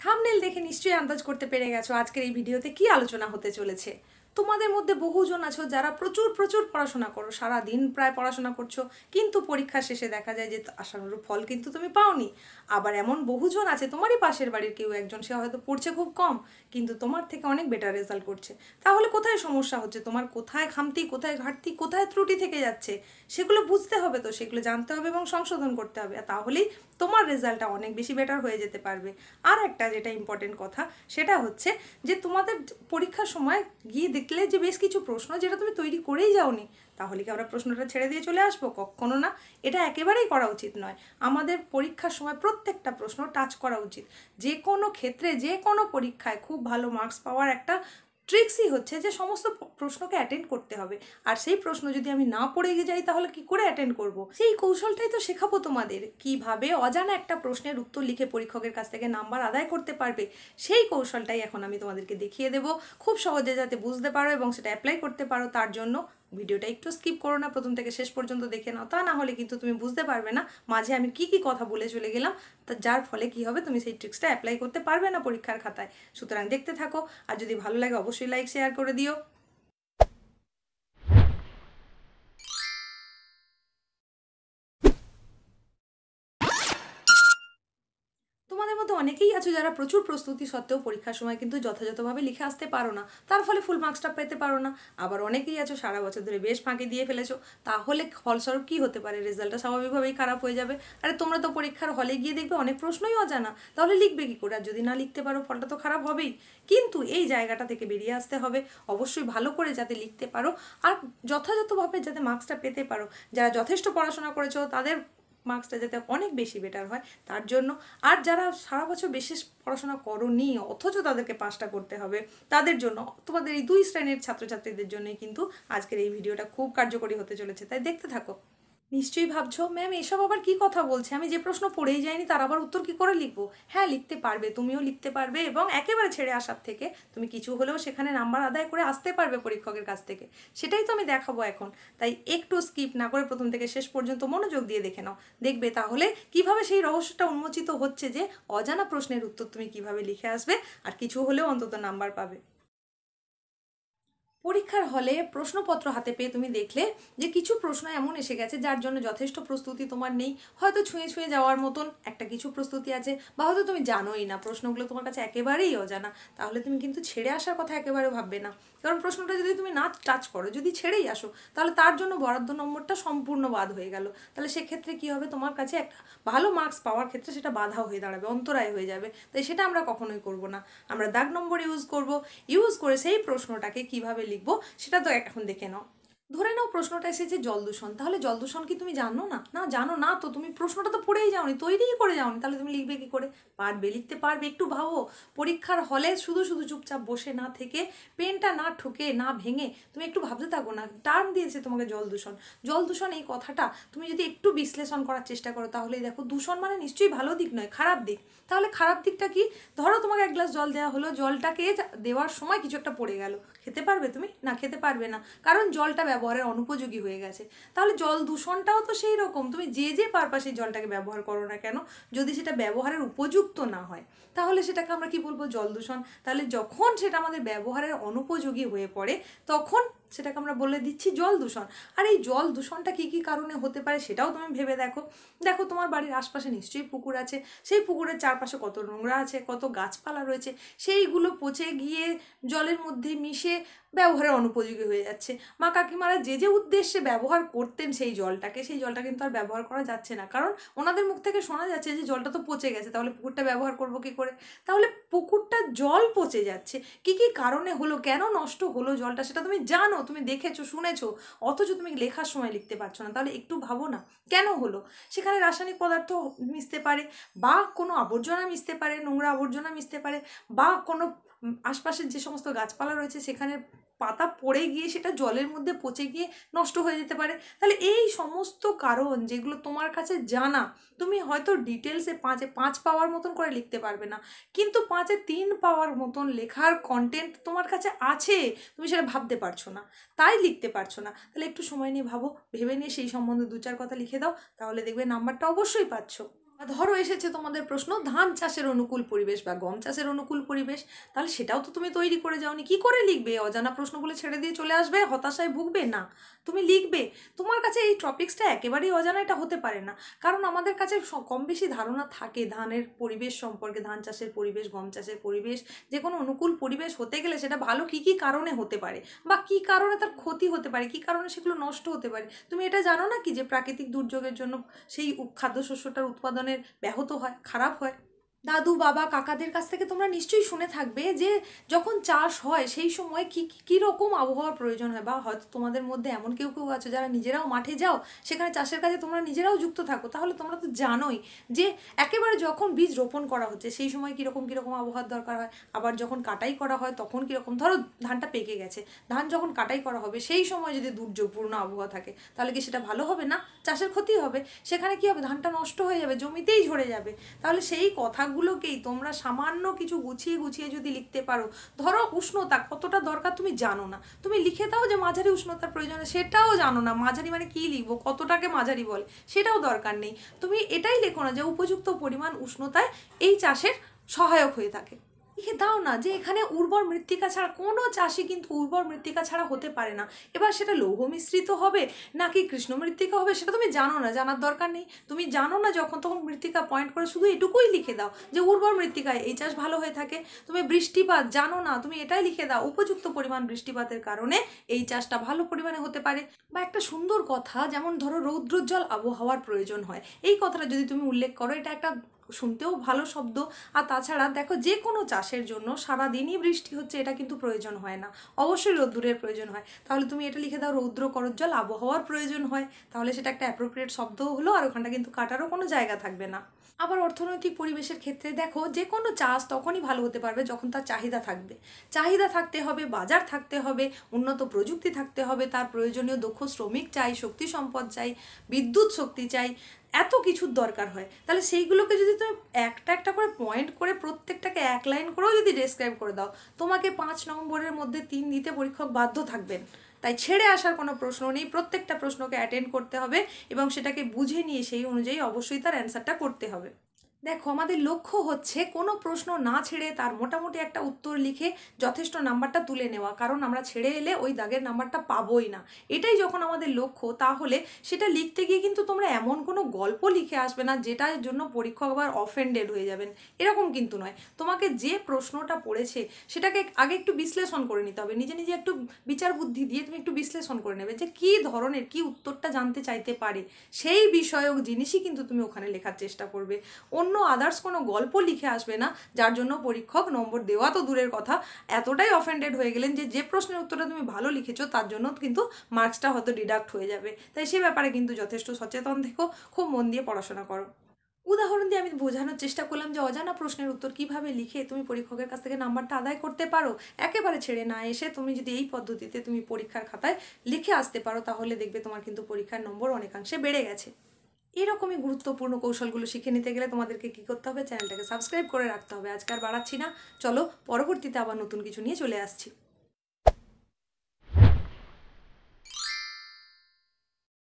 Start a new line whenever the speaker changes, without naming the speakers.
Thumbnail দেখে নিশ্চয়ই আন্দাজ করতে পেরে গেছো আজকের এই ভিডিওতে কি আলোচনা হতে চলেছে। তোমাদের মধ্যে বহুজন আছো যারা প্রচুর প্রচুর পড়াশোনা করো, সারা দিন প্রায় পড়াশোনা করছো, কিন্তু পরীক্ষা শেষে দেখা যায় যে আশানুরূপ ফল কিন্তু তুমি পাওনি। আবার এমন বহুজন আছে তোমারই পাশের বাড়ির কেউ একজন, সে হয়তো পড়ছে খুব কম কিন্তু তোমার থেকে অনেক বেটার রেজাল্ট করছে। তাহলে কোথায় সমস্যা হচ্ছে, তোমার কোথায় খামতি, কোথায় ঘাটতি, কোথায় ত্রুটি থেকে যাচ্ছে সেগুলো বুঝতে হবে, তো সেগুলো জানতে হবে এবং সংশোধন করতে হবে, আর তাহলেই তোমার রেজাল্টটা অনেক বেশি বেটার হয়ে যেতে পারবে। আর একটা যেটা ইম্পর্টেন্ট কথা সেটা হচ্ছে যে তোমাদের পরীক্ষার সময় গিয়ে দেখলে যে বেশ কিছু প্রশ্ন যেটা তুমি তৈরি করেই যাওনি, তাহলে কি আমরা প্রশ্নটা ছেড়ে দিয়ে চলে আসবো? কখনো না, এটা একেবারেই করা উচিত নয়। আমাদের পরীক্ষার সময় প্রত্যেকটা প্রশ্ন টাচ করা উচিত। যে কোনো ক্ষেত্রে যে কোনো পরীক্ষায় খুব ভালো মার্কস পাওয়ার একটা ট্রিক্সই হচ্ছে যে সমস্ত প্রশ্নকে অ্যাটেন্ড করতে হবে। আর সেই প্রশ্ন যদি আমি না পড়ে যাই তাহলে কি করে অ্যাটেন্ড করব? সেই কৌশলটাই তো শেখাবো তোমাদের, কিভাবে অজানা একটা প্রশ্নের উত্তর লিখে পরীক্ষকের কাছ থেকে নাম্বার আদায় করতে পারবে। সেই কৌশলটাই এখন আমি তোমাদেরকে দেখিয়ে দেবো, খুব সহজে যাতে বুঝতে পারো এবং সেটা অ্যাপ্লাই করতে পারো। তার জন্য ভিডিওটা একটু স্কিপ করো না, প্রথম থেকে শেষ পর্যন্ত দেখে নাও, তা না হলে কিন্তু তুমি বুঝতে পারবে না মাঝে আমি কি কি কথা বলে চলে গেলাম, তা যার ফলে কি হবে, তুমি সেই ট্রিক্সটা অ্যাপ্লাই করতে পারবে না পরীক্ষার খাতায়। সুতরাং দেখতে থাকো, আর যদি ভালো লাগে অবশ্যই লাইক শেয়ার করে দিও। তোমাদের মধ্যে অনেকেই আছো যারা প্রচুর প্রস্তুতি সত্ত্বেও পরীক্ষার সময় কিন্তু যথাযথভাবে লিখে আসতে পারো না, তার ফলে ফুল মার্কসটা পেতে পারো না। আবার অনেকেই আছো সারা বছর ধরে বেশ ফাঁকি দিয়ে ফেলেছো, তাহলে ফলস্বরূপ কী হতে পারে, রেজাল্টটা স্বাভাবিকভাবেই খারাপ হয়ে যাবে। আরে তোমরা তো পরীক্ষার হলে গিয়ে দেখবে অনেক প্রশ্নই অজানা, তাহলে লিখবে কী করে? আর যদি না লিখতে পারো ফলটা তো খারাপ হবেই। কিন্তু এই জায়গাটা থেকে বেরিয়ে আসতে হবে, অবশ্যই ভালো করে যাতে লিখতে পারো আর যথাযথভাবে যাতে মার্কসটা পেতে পারো। যারা যথেষ্ট পড়াশোনা করেছো তাদের মার্কসটা যাতে অনেক বেশি বেটার হয় তার জন্য। আর যারা সারা বছর বিশেষ পড়াশোনা করোনি অথচ তাদেরকে পাসটা করতে হবে, তাদের জন্য, তোমাদের এই দুই শ্রেণীর ছাত্রছাত্রীদের জন্যই কিন্তু আজকের এই ভিডিওটা খুব কার্যকরী হতে চলেছে, তাই দেখতে থাকো। নিশ্চয়ই ভাবছো ম্যাম এসব আবার কি কথা বলছে, আমি যে প্রশ্ন পড়েই যাইনি তার আবার উত্তর কি করে লিখবো? হ্যাঁ, লিখতে পারবে, তুমিও লিখতে পারবে, এবং একেবারে ছেড়ে আসার থেকে তুমি কিছু হলেও সেখানে নাম্বার আদায় করে আসতে পারবে পরীক্ষকের কাছ থেকে। সেটাই তো আমি দেখাবো এখন। তাই একটু স্কিপ না করে প্রথম থেকে শেষ পর্যন্ত মনোযোগ দিয়ে দেখে নাও, দেখবে তাহলে কিভাবে সেই রহস্যটা উন্মোচিত হচ্ছে যে অজানা প্রশ্নের উত্তর তুমি কিভাবে লিখে আসবে আর কিছু হলেও অন্তত নাম্বার পাবে। পরীক্ষার হলে প্রশ্নপত্র হাতে পেয়ে তুমি দেখলে যে কিছু প্রশ্ন এমন এসে গেছে যার জন্য যথেষ্ট প্রস্তুতি তোমার নেই, হয়তো ছুঁয়ে ছুঁয়ে যাওয়ার মতন একটা কিছু প্রস্তুতি আছে, বা হয়তো তুমি জানোই না, প্রশ্নগুলো তোমার কাছে একেবারেই অজানা। তাহলে তুমি কিন্তু ছেড়ে আসার কথা একেবারে ভাববে না, কারণ প্রশ্নটা যদি তুমি না টাচ করো, যদি ছেড়েই আসো, তাহলে তার জন্য বরাদ্দ নম্বরটা সম্পূর্ণ বাদ হয়ে গেল। তাহলে সেক্ষেত্রে কী হবে, তোমার কাছে একটা ভালো মার্কস পাওয়ার ক্ষেত্রে সেটা বাধা হয়ে দাঁড়াবে, অন্তরায় হয়ে যাবে। তাই সেটা আমরা কখনোই করব না, আমরা দাগ নম্বর ইউজ করব। ইউজ করে সেই প্রশ্নটাকে কিভাবে লিখবো সেটা তো এখন দেখে নাও। ধরে নাও প্রশ্নটা এসেছে জল দূষণ, তাহলে জল দূষণ কি তুমি জানো না? না, জানো না, তো তুমি প্রশ্নটা তো পড়েই যাওনি, তৈরিই করে যাওনি, তাহলে তুমি লিখবে কি করে? পারবে, লিখতে পারবে? একটু ভাবো। পরীক্ষার হলে শুধু শুধু চুপচাপ বসে না থেকে, পেনটা না ঠুকে না ভেঙে তুমি একটু ভাবতে থাকো না। টার্ম দিয়েছে তোমাকে জল দূষণ, জল দূষণ এই কথাটা তুমি যদি একটু বিশ্লেষণ করার চেষ্টা করো তাহলেই দেখো দূষণ মানে নিশ্চয়ই ভালো দিক নয়, খারাপ দিক। তাহলে খারাপ দিকটা কি? ধরো তোমাকে এক গ্লাস জল দেওয়া হলো, জলটাকে দেওয়ার সময় কিছু একটা পড়ে গেল, খেতে পারবে তুমি? না, খেতে পারবে না, কারণ জলটা ব্যবহারের অনুপযোগী হয়ে গেছে। তাহলে জল দূষণটাও তো সেই রকম, তুমি যে যে পারপাসে জলটাকে ব্যবহার করো না কেন, যদি সেটা ব্যবহারের উপযুক্ত না হয় তাহলে সেটাকে আমরা কি বলবো? জল দূষণ। তাহলে যখন সেটা আমাদের ব্যবহারের অনুপযোগী হয়ে পড়ে তখন সেটাকে আমরা বলে দিচ্ছি জল দূষণ। আর এই জল দূষণটা কী কী কারণে হতে পারে সেটাও তুমি ভেবে দেখো। দেখো তোমার বাড়ির আশপাশে নিশ্চয়ই পুকুর আছে, সেই পুকুরের চারপাশে কত নোংরা আছে, কত গাছপালা রয়েছে, সেইগুলো পচে গিয়ে জলের মধ্যে মিশে ব্যবহারের অনুপযোগী হয়ে যাচ্ছে। মা কাকিমারা যে যে উদ্দেশ্যে ব্যবহার করতেন সেই জলটাকে, সেই জলটা কিন্তু আর ব্যবহার করা যাচ্ছে না, কারণ ওনাদের মুখ থেকে শোনা যাচ্ছে যে জলটা তো পচে গেছে, তাহলে পুকুরটা ব্যবহার করবো কী করে? তাহলে পুকুরটা জল পচে যাচ্ছে, কী কী কারণে হলো, কেন নষ্ট হলো জলটা, সেটা তুমি জানো, তুমি দেখেছো শুনেছো, অথচ তুমি লেখার সময় লিখতে পারছো না। তাহলে একটু ভাবো না কেন হলো। সেখানে রাসায়নিক পদার্থ মিশতে পারে, বা কোনো আবর্জনা মিশতে পারে, নোংরা আবর্জনা মিশতে পারে, বা কোনো আশপাশের যে সমস্ত গাছপালা রয়েছে সেখানে পাতা পড়ে গিয়ে সেটা জলের মধ্যে পচে গিয়ে নষ্ট হয়ে যেতে পারে। তাহলে এই সমস্ত কারণ যেগুলো তোমার কাছে জানা, তুমি হয়তো ডিটেলসে 5-এ 5 পাওয়ার মতন করে লিখতে পারবে না, কিন্তু 5-এ 3 পাওয়ার মতন লেখার কন্টেন্ট তোমার কাছে আছে, তুমি সেটা ভাবতে পারছো না, তাই লিখতে পারছো না। তাহলে একটু সময় নিয়ে ভাবো, ভেবে নিয়ে সেই সম্বন্ধে 2-4 কথা লিখে দাও, তাহলে দেখবে নাম্বারটা অবশ্যই পাচ্ছ। ধরো এসেছে তোমাদের প্রশ্ন ধান চাষের অনুকূল পরিবেশ বা গম চাষের অনুকূল পরিবেশ, তাহলে সেটাও তো তুমি তৈরি করে যাওনি, কি করে লিখবে? অজানা প্রশ্নগুলো ছেড়ে দিয়ে চলে আসবে, হতাশায় ভুগবে? না, তুমি লিখবে। তোমার কাছে এই টপিক্সটা একেবারেই অজানা এটা হতে পারে না, কারণ আমাদের কাছে কম বেশি ধারণা থাকে ধানের পরিবেশ সম্পর্কে, ধান চাষের পরিবেশ, গম চাষের পরিবেশ। যে কোনো অনুকূল পরিবেশ হতে গেলে সেটা ভালো কী কী কারণে হতে পারে, বা কী কারণে তার ক্ষতি হতে পারে, কী কারণে সেগুলো নষ্ট হতে পারে। তুমি এটা জানো না কি যে প্রাকৃতিক দুর্যোগের জন্য সেই খাদ্যশস্যটার উৎপাদনের ব্যাহত হয়, খারাপ হয়। দাদু বাবা কাকাদের কাছ থেকে তোমরা নিশ্চয়ই শুনে থাকবে যে যখন চাষ হয় সেই সময় কী রকম আবহাওয়ার প্রয়োজন হয়, বা হয়তো তোমাদের মধ্যে এমন কেউ কেউ আছে যারা নিজেরাও মাঠে যাও, সেখানে চাষের কাজে তোমরা নিজেরাও যুক্ত থাকো, তাহলে তোমরা তো জানোই যে একেবারে যখন বীজ রোপণ করা হচ্ছে সেই সময় কীরকম কীরকম আবহাওয়ার দরকার হয়, আবার যখন কাটাই করা হয় তখন কীরকম। ধরো ধানটা পেকে গেছে, ধান যখন কাটাই করা হবে সেই সময় যদি দুর্যোগপূর্ণ আবহাওয়া থাকে, তাহলে কি সেটা ভালো হবে না? চাষের ক্ষতি হবে, সেখানে কি হবে, ধানটা নষ্ট হয়ে যাবে, জমিতেই ঝরে যাবে। তাহলে সেই কথাগুলোকেই তোমরা সামান্য কিছু গুছিয়ে গুছিয়ে যদি লিখতে পারো, ধরো উষ্ণতা কতটা দরকার তুমি জানো না, তুমি লিখে দাও যে মাঝারি উষ্ণতার প্রয়োজন, সেটাও জানো না, মাঝারি মানে কি লিখবো, কতটাকে মাঝারি বলে সেটাও দরকার নেই, তুমি এটাই লেখো না যে উপযুক্ত পরিমাণ উষ্ণতায় এই চাষের সহায়ক হয়ে থাকে। লিখে দাও না যে এখানে উর্বর মৃত্তিকা ছাড়া, কোনো চাষই কিন্তু উর্বর মৃত্তিকা ছাড়া হতে পারে না। এবার সেটা লৌহ মিশ্রিত হবে নাকি কৃষ্ণ মৃত্তিকা হবে সেটা তুমি জানো না, জানার দরকার নেই। তুমি জানো না যখন তখন মৃত্তিকা পয়েন্ট করে শুধু এটুকুই লিখে দাও যে উর্বর মৃত্তিকায় এই চাষ ভালো হয়ে থাকে। তুমি বৃষ্টিপাত জানো না, তুমি এটাই লিখে দাও উপযুক্ত পরিমাণ বৃষ্টিপাতের কারণে এই চাষটা ভালো পরিমাণে হতে পারে। বা একটা সুন্দর কথা, যেমন ধরো রৌদ্রোজ্জ্বল আবহাওয়ার প্রয়োজন হয়, এই কথাটা যদি তুমি উল্লেখ করো, এটা একটা শুনতেও ভালো শব্দ। আর তাছাড়া দেখো যে কোনো চাষের জন্য সারাদিনই বৃষ্টি হচ্ছে এটা কিন্তু প্রয়োজন হয় না, অবশ্যই রোদ্দুরের প্রয়োজন হয়। তাহলে তুমি এটা লিখে দাও রৌদ্র করজ্জ্বল আবহাওয়ার প্রয়োজন হয়, তাহলে সেটা একটা অ্যাপ্রোপ্রিয়েট শব্দও হলো, আর ওখানটা কিন্তু কাটারও কোনো জায়গা থাকবে না। আবার অর্থনৈতিক পরিবেশের ক্ষেত্রে দেখো যে কোনো চাষ তখনই ভালো হতে পারবে যখন তার চাহিদা থাকবে, চাহিদা থাকতে হবে, বাজার থাকতে হবে, উন্নত প্রযুক্তি থাকতে হবে, তার প্রয়োজনীয় দক্ষ শ্রমিক চাই, শক্তি সম্পদ চাই, বিদ্যুৎ শক্তি চাই, এত কিছুর দরকার হয়। তাহলে সেইগুলোকে যদি তুমি একটা একটা করে পয়েন্ট করে প্রত্যেকটাকে এক লাইন করেও যদি ডেসক্রাইব করে দাও, তোমাকে 5 নম্বরের মধ্যে 3 দিতে পরীক্ষক বাধ্য থাকবেন। তাই ছেড়ে আসার কোনো প্রশ্ন নেই, প্রত্যেকটা প্রশ্নকে অ্যাটেন্ড করতে হবে এবং সেটাকে বুঝে নিয়ে সেই অনুযায়ী অবশ্যই তার অ্যান্সারটা করতে হবে। দেখো আমাদের লক্ষ্য হচ্ছে কোনো প্রশ্ন না ছেড়ে তার মোটামুটি একটা উত্তর লিখে যথেষ্ট নাম্বারটা তুলে নেওয়া, কারণ আমরা ছেড়ে এলে ওই দাগের নাম্বারটা পাবোই না। এটাই যখন আমাদের লক্ষ্য, তাহলে সেটা লিখতে গিয়ে কিন্তু তোমরা এমন কোনো গল্প লিখে আসবে না যেটার জন্য পরীক্ষক আবার অফেন্ডেড হয়ে যাবেন, এরকম কিন্তু নয়। তোমাকে যে প্রশ্নটা পড়েছে সেটাকে আগে একটু বিশ্লেষণ করে নিতে হবে, নিজে নিজে একটু বিচার বুদ্ধি দিয়ে তুমি একটু বিশ্লেষণ করে নেবে যে কী ধরনের কী উত্তরটা জানতে চাইতে পারে, সেই বিষয়ক জিনিসই কিন্তু তুমি ওখানে লেখার চেষ্টা করবে। অন্য আদার্স কোনো গল্প লিখে আসবে না, যার জন্য পরীক্ষক নম্বর দেওয়া তো দূরের কথা এতটাই অফেন্ডেড হয়ে গেলেন যে যে প্রশ্নের উত্তরটা তুমি ভালো লিখেছো তার জন্য কিন্তু মার্কসটা হয়তো ডিডাক্ট হয়ে যাবে। তাই সে ব্যাপারে কিন্তু যথেষ্ট সচেতন থেকো, খুব মন দিয়ে পড়াশোনা করো। উদাহরণ দিয়ে আমি বোঝানোর চেষ্টা করলাম যে অজানা প্রশ্নের উত্তর কিভাবে লিখে তুমি পরীক্ষকের কাছ থেকে নাম্বারটা আদায় করতে পারো। একেবারে ছেড়ে না এসে তুমি যদি এই পদ্ধতিতে তুমি পরীক্ষার খাতায় লিখে আসতে পারো, তাহলে দেখবে তোমার কিন্তু পরীক্ষার নম্বর অনেকাংশে বেড়ে গেছে। এরকমই গুরুত্বপূর্ণ কৌশলগুলো শিখে নিতে গেলে তোমাদেরকে কী করতে হবে, চ্যানেলটাকে সাবস্ক্রাইব করে রাখতে হবে। আজকে আর বাড়াচ্ছি না, চলো পরবর্তীতে আবার নতুন কিছু নিয়ে চলে আসছি।